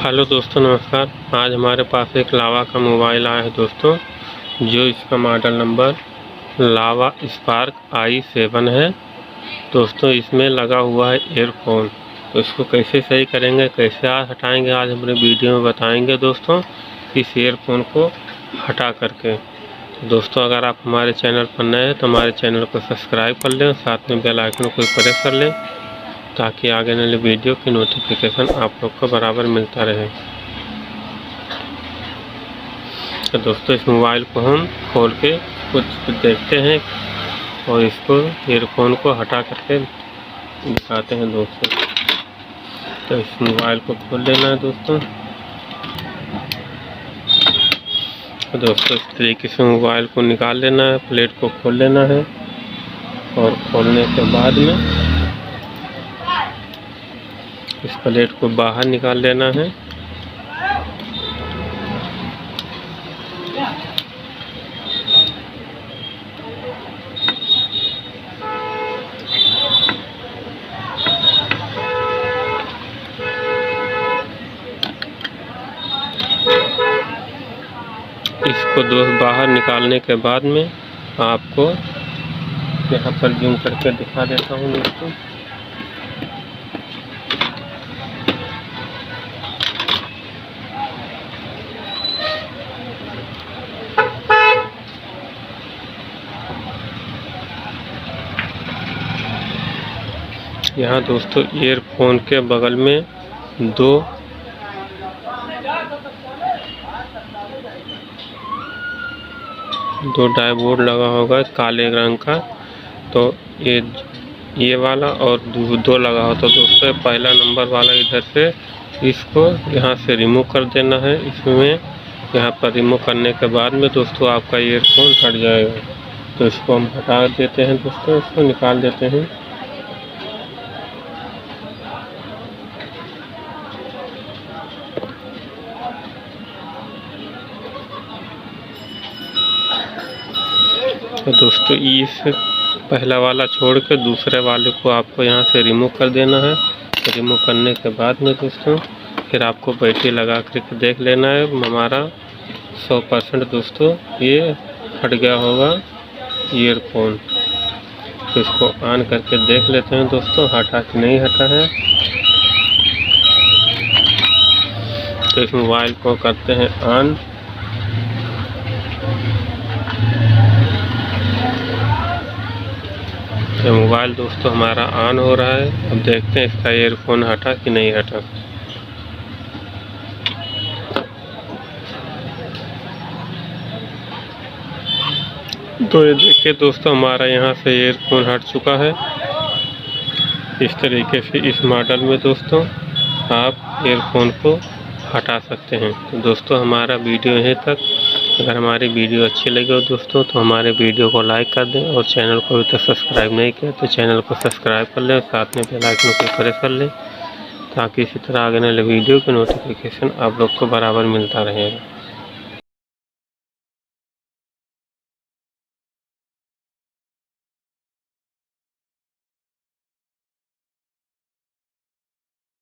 Hello दोस्तों, नमस्कार। आज हमारे पास एक लावा का मोबाइल आया है दोस्तों, जो इसका मॉडल नंबर लावा स्पार्क i7 है दोस्तों। इसमें लगा हुआ है एयरफोन, तो इसको कैसे सही करेंगे, कैसे हटाएंगे, आज अपने वीडियो में बताएंगे दोस्तों, इस एयरफोन को हटा करके। तो दोस्तों, अगर आप हमारे चैनल पर नए हैं तो हमारे चैनल को सब्सक्राइब कर लें, साथ में बेल आइकन को प्रेस कर लें, ताकि आगे वाले वीडियो की नोटिफिकेशन आप लोग को बराबर मिलता रहे। तो दोस्तों, इस मोबाइल को हम खोल के कुछ देखते हैं और इसको ईयरफोन को हटा करके दिखाते हैं दोस्तों। तो इस मोबाइल को खोल लेना है दोस्तों। तो दोस्तों, इस तरीके से मोबाइल को निकाल लेना है, प्लेट को खोल लेना है और खोलने के बाद में इस प्लेट को बाहर निकाल लेना है। इसको बाहर निकालने के बाद में आपको यहाँ पर जूम करके दिखा देता हूँ दोस्तों। यहाँ दोस्तों ईयरफोन के बगल में दो डायोड लगा होगा काले रंग का, तो ये वाला और दो लगा हो। तो दोस्तों, पहला नंबर वाला इधर से इसको यहाँ से रिमूव कर देना है। इसमें यहाँ पर रिमूव करने के बाद में दोस्तों आपका ईयरफोन हट जाएगा। तो इसको हम हटा देते हैं दोस्तों, इसको निकाल देते हैं। तो दोस्तों, इस पहला वाला छोड़ के दूसरे वाले को आपको यहाँ से रिमूव कर देना है। तो रिमूव करने के बाद में दोस्तों फिर आपको बैटरी लगा कर देख लेना है। हमारा 100% दोस्तों ये हट गया होगा ईयरफोन। तो इसको ऑन करके देख लेते हैं दोस्तों, हटा कि नहीं हटा है। तो इस मोबाइल को करते हैं ऑन। तो मोबाइल दोस्तों हमारा ऑन हो रहा है। अब देखते हैं इसका ईयरफोन हटा कि नहीं हटा। तो ये देखिए दोस्तों, हमारा यहाँ से ईयरफोन हट चुका है। इस तरीके से इस मॉडल में दोस्तों आप ईयरफोन को हटा सकते हैं। तो दोस्तों, हमारा वीडियो यहीं तक। अगर हमारी वीडियो अच्छी लगी हो दोस्तों तो हमारे वीडियो को लाइक कर दें, और चैनल को अभी तक सब्सक्राइब नहीं किया तो चैनल को सब्सक्राइब कर लें, साथ में बेल आइकन को प्रेस कर लें, ताकि इसी तरह आगे वाले वीडियो की नोटिफिकेशन आप लोग को बराबर मिलता रहेगा।